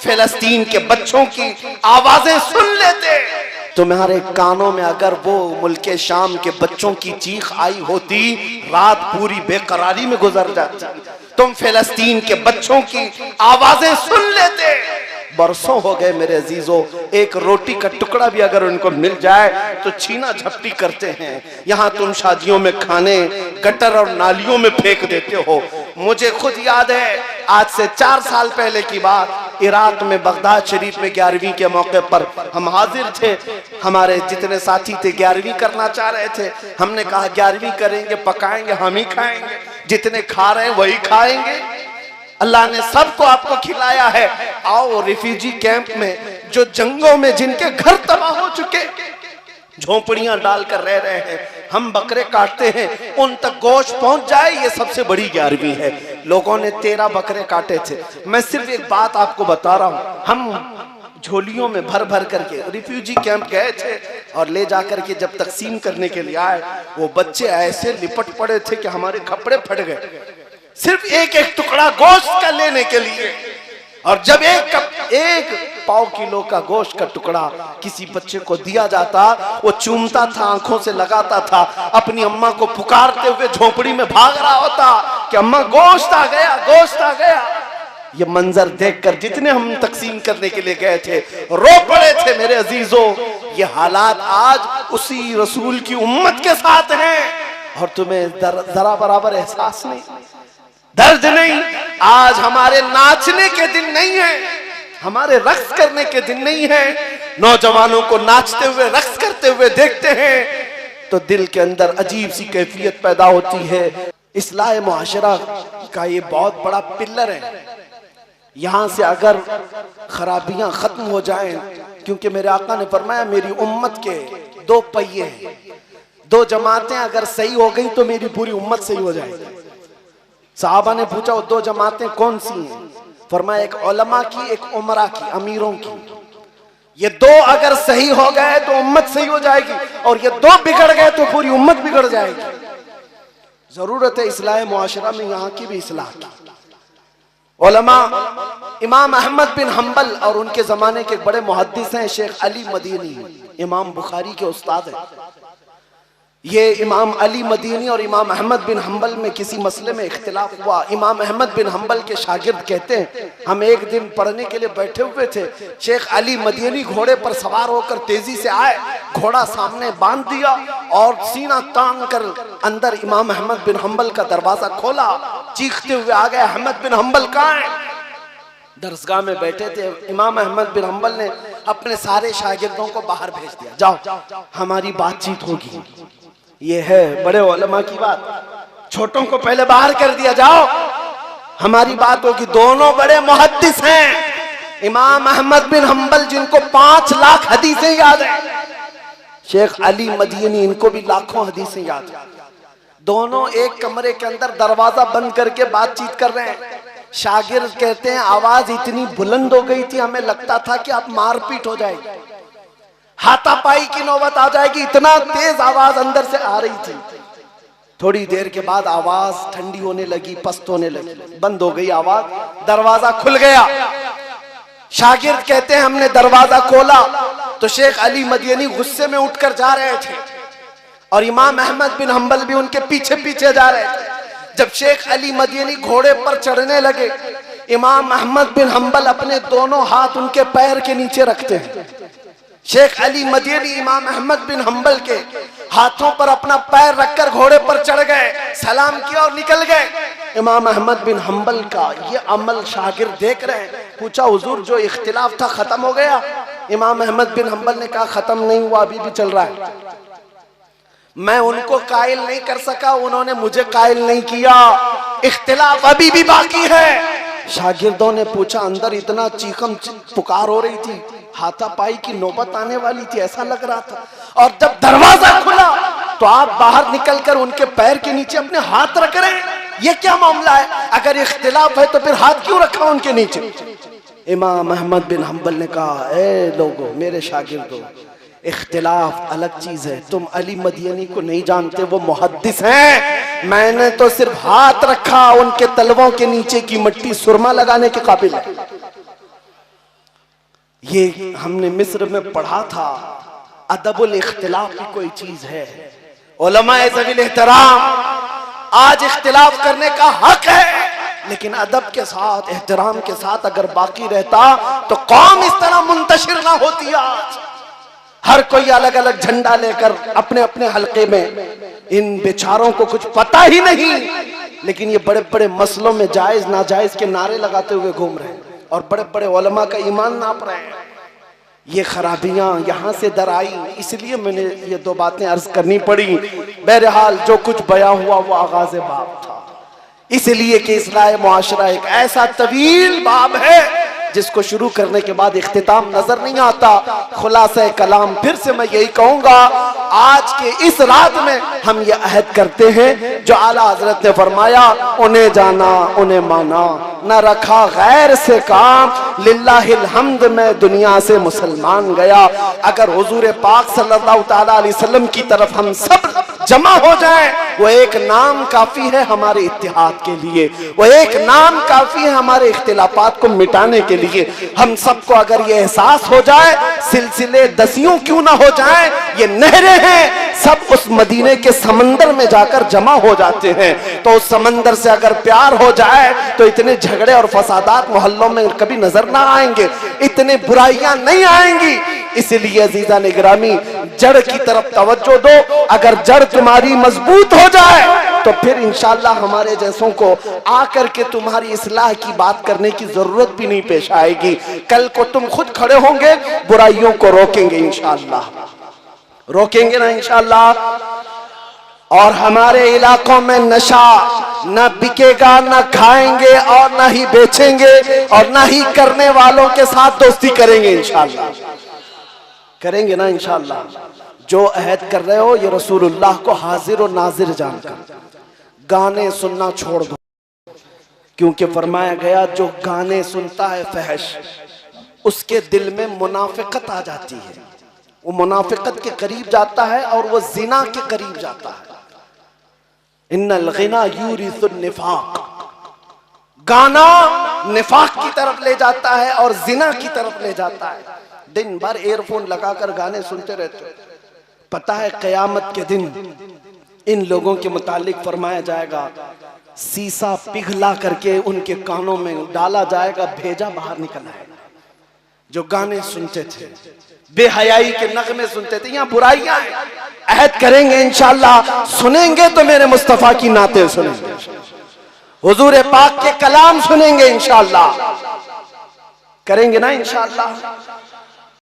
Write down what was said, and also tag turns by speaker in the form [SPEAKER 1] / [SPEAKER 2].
[SPEAKER 1] फिलिस्तीन के बच्चों की आवाजें सुन लेते। तुम्हारे कानों में अगर वो मुल्के शाम के बच्चों की चीख आई होती, रात पूरी बेकरारी में गुजर जाती। तुम फिलिस्तीन के बच्चों की आवाजें सुन लेते। बरसों हो गए मेरे अजीजों, एक रोटी का टुकड़ा भी अगर उनको मिल जाए तो छीना झपटी करते हैं। यहाँ तुम शादियों में खाने गटर और नालियों में फेंक देते हो। मुझे खुद याद है, आज से 4 साल पहले की बात, इराक में बगदाद शरीफ में 11वीं के मौके पर हम हाजिर थे। हमारे जितने साथी थे 11वीं करना चाह रहे थे। हमने कहा 11वीं करेंगे, पकाएंगे, हम ही खाएंगे, जितने खा रहे हैं वही खाएंगे। अल्लाह ने सबको आपको खिलाया है। आओ रिफ्यूजी कैंप में, जो जंगों में जिनके घर तबाह हो चुके, झोपड़ियां डालकर रह रहे हैं, हम बकरे काटते हैं, उन तक गोश्त पहुंच जाए, ये सबसे बड़ी 11वीं है। लोगों ने 13 बकरे काटे थे। मैं सिर्फ एक बात आपको बता रहा हूं, हम झोलियों में भर भर करके रिफ्यूजी कैंप गए थे और ले जाकर के जब तकसीम करने के लिए आए, वो बच्चे ऐसे लिपट पड़े थे कि हमारे कपड़े फट गए, सिर्फ एक एक टुकड़ा गोश्त का लेने के लिए। और जब एक पाव किलो का गोश्त का टुकड़ा किसी बच्चे को दिया जाता, वो चूमता था, आंखों से लगाता था, अपनी अम्मा को पुकारते हुए झोपड़ी में भाग रहा होता कि अम्मा गोश्त आ गया, गोश्त आ गया। ये मंजर देखकर जितने हम तकसीम करने के लिए गए थे रो पड़े थे मेरे अजीजों। ये हालात आज उसी रसूल की उम्मत के साथ हैं और तुम्हें जरा बराबर एहसास नहीं, दर्द नहीं। आज हमारे नाचने के दिन नहीं है, हमारे रक्स करने के दिन नहीं है। नौजवानों को नाचते हुए रक्स करते हुए देखते हैं तो दिल के अंदर अजीब सी कैफियत पैदा होती है। इस्लाह मुआशरा का ये बहुत बड़ा पिल्लर है। यहाँ से अगर खराबियां खत्म हो जाएं, क्योंकि मेरे आका ने फरमाया मेरी उम्मत के 2 पहिए हैं, 2 जमातें अगर सही हो गई तो मेरी पूरी उम्मत सही हो जाएगी। साहबा ने पूछा वो 2 जमातें कौन सी हैं? फरमाया एक उलमा की, एक उमरा की, अमीरों की। ये 2 अगर सही हो गए तो उम्मत सही हो जाएगी, और ये 2 बिगड़ गए तो पूरी उम्मत बिगड़ जाएगी। जरूरत है इस्लाह मुआशरा में यहाँ की भी इस्लाह की। उलमा इमाम अहमद बिन हम्बल और उनके जमाने के बड़े मुहद्दिस हैं शेख अली मदीनी, इमाम बुखारी के उस्ताद हैं। ये इमाम अली मदीनी और इमाम अहमद बिन हम्बल में किसी मसले में इख्तिलाफ हुआ। इमाम अहमद बिन हम्बल के शागिर्द कहते हैं हम एक दिन पढ़ने के लिए बैठे हुए थे, शेख अली मदीनी घोड़े पर सवार होकर तेजी से आए, घोड़ा सामने बांध दिया और सीना तान कर अंदर इमाम अहमद बिन हम्बल का दरवाजा खोला, चीखते हुए आ गए अहमद बिन हम्बल कहाँ है? दरसगाह में बैठे थे। इमाम अहमद बिन हम्बल ने अपने सारे शागिर्दों को बाहर भेज दिया, जाओ हमारी बातचीत होगी। ये है बड़े उलमा की बात, छोटों को पहले बाहर कर दिया, जाओ हमारी बात होगी। दोनों बड़े मुहद्दिस हैं, इमाम अहमद बिन हम्बल जिनको 5 लाख हदीसें याद है, शेख अली मदीनी इनको भी लाखों हदीसें याद है। दोनों एक कमरे के अंदर दरवाजा बंद करके बातचीत कर रहे हैं। शागिर्द कहते हैं आवाज इतनी बुलंद हो गई थी हमें लगता था कि आप मारपीट हो जाएगी, हाथापाई की नौबत आ जाएगी, इतना तेज आवाज अंदर से आ रही थी। थोड़ी देर के बाद आवाज ठंडी होने लगी, पस्त होने लगी, बंद हो गई आवाज, दरवाजा खुल गया। शागिर्द कहते हैं हमने दरवाजा खोला तो शेख अली मदीनी गुस्से में उठकर जा रहे थे और इमाम अहमद बिन हम्बल भी उनके पीछे पीछे जा रहे थे। जब शेख अली मदीनी घोड़े पर चढ़ने लगे, इमाम अहमद बिन हम्बल अपने दोनों हाथ उनके पैर के नीचे रखते हैं। शेख अली मदीनी इमाम अहमद बिन हम्बल के हाथों पर अपना पैर रखकर घोड़े पर चढ़ गए, सलाम किया और निकल गए। इमाम अहमद बिन हम्बल का ये अमल शागिर्द देख रहे हैं। पूछा हुजूर जो इख्तिलाफ था खत्म हो गया? इमाम अहमद बिन हम्बल ने कहा खत्म नहीं हुआ, अभी भी चल रहा है। मैं उनको कायल नहीं कर सका, उन्होंने मुझे कायल नहीं किया, इख्तिलाफ अभी भी बाकी है। शागिर्दों ने पूछा अंदर इतना चीखम पुकार हो रही थी, हाथापाई की नौबत आने वाली थी ऐसा लग रहा था, और जब दरवाजा खुला तो आप बाहर निकलकर उनके पैर के नीचे अपने हाथ रख रहे हैं, ये क्या मामला है? अगर इख्तिलाफ है तो फिर हाथ क्यों रखा उनके नीचे? इमाम अहमद बिन हम्बल ने कहा ए लोगों, मेरे शागिर्दों, इख्तिलाफ अलग चीज है, तुम अली मदीनी को नहीं जानते, वो मुहद्दिस हैं। मैंने तो सिर्फ हाथ रखा, उनके तलवों के नीचे की मिट्टी सुरमा लगाने के काबिल है। ये हमने मिस्र में पढ़ा था, अदबुल इख्तिलाफ की कोई चीज है। उलमाए ज़वील एहतराम, आज इख्तिलाफ करने का हक है, लेकिन अदब के साथ, एहतराम के साथ अगर बाकी रहता तो कौम इस तरह मुंतशिर ना होती। आज हर कोई अलग अलग झंडा लेकर अपने अपने हलके में, इन बेचारों को कुछ पता ही नहीं, लेकिन ये बड़े बड़े मसलों में जायज नाजायज के नारे लगाते हुए घूम रहे हैं और बड़े बड़े उलमा का ईमान नाप रहे हैं। ये खराबियां यहां से दर आई, इसलिए मैंने ये दो बातें अर्ज करनी पड़ी। बहरहाल जो कुछ बयां हुआ वो आगाज़ बाब था, इसलिए कि इस्लाह मुआशरा एक ऐसा तवील बाब है जिसको शुरू करने के बाद इख्तिताम नजर नहीं आता। खुलासा कलाम फिर से मैं यही कहूंगा, आज के इस रात में हम ये अहद करते हैं जो आला हजरत ने फरमाया, उन्हें जाना उन्हें माना, न रखा गैर से काम, लिल्लाहिल हम्द में दुनिया से मुसलमान गया। अगर हुजूर पाक सल्लल्लाहु तआला अलैहि वसल्लम की तरफ हम सब जमा हो जाए, वो एक नाम काफी है हमारे इत्तिहाद के लिए, वो एक नाम काफी है हमारे इख्तिलाफात को मिटाने के लिए। हम सबको अगर ये एहसास हो जाए, सिलसिले दसियों क्यों ना हो जाए, ये नहरें हैं, सब उस मदीने के समंदर में जाकर जमा हो जाते हैं। तो उस समंदर से अगर प्यार हो जाए तो इतने झगड़े और फसादात मोहल्लों में कभी नजर ना आएंगे, इतने बुराइयां नहीं आएंगी। इसलिए अजीजा निगरामी, जड़ की तरफ तवज्जो दो। अगर जड़ तुम्हारी मजबूत हो जाए तो फिर इंशाअल्लाह हमारे जैसों को आकर के तुम्हारी इस्लाह की बात करने की जरूरत भी नहीं पेश आएगी। कल को तुम खुद खड़े होंगे, बुराइयों को रोकेंगे इंशाअल्लाह, रोकेंगे ना इंशाअल्लाह। और हमारे इलाकों में नशा न बिकेगा, न खाएंगे और न ही बेचेंगे, और न ही करने वालों के साथ दोस्ती करेंगे इंशाअल्लाह, करेंगे ना इंशाअल्लाह। जो अहद कर रहे हो ये रसूलुल्लाह को हाजिर और नाजिर जानकर गाने सुनना छोड़ दो, क्योंकि फरमाया गया जो गाने सुनता है फहश, उसके दिल में मुनाफिकत आ जाती है, वो मुनाफिकत के करीब जाता है और वो जिना के करीब जाता है। इन्नल गिना यूरिसुन निफाक, गाना निफाक की तरफ ले जाता है और जिना की तरफ ले जाता है। दिन भर एयरफोन लगाकर गाने सुनते रहते हो, पता है क़यामत के दिन इन लोगों के मुतालिक फरमाया जाएगा, सीसा पिघला करके उनके कानों में डाला जाएगा, भेजा बाहर निकल आएगा। जो गाने सुनते थे, बेहयाई के नगमे सुनते थे, यहाँ बुराइयां हैं। अहद करेंगे इंशाअल्लाह, सुनेंगे तो मेरे मुस्तफा की नाते सुनेंगे, हुजूर पाक के कलाम सुनेंगे इंशाअल्लाह, करेंगे ना इंशाअल्लाह।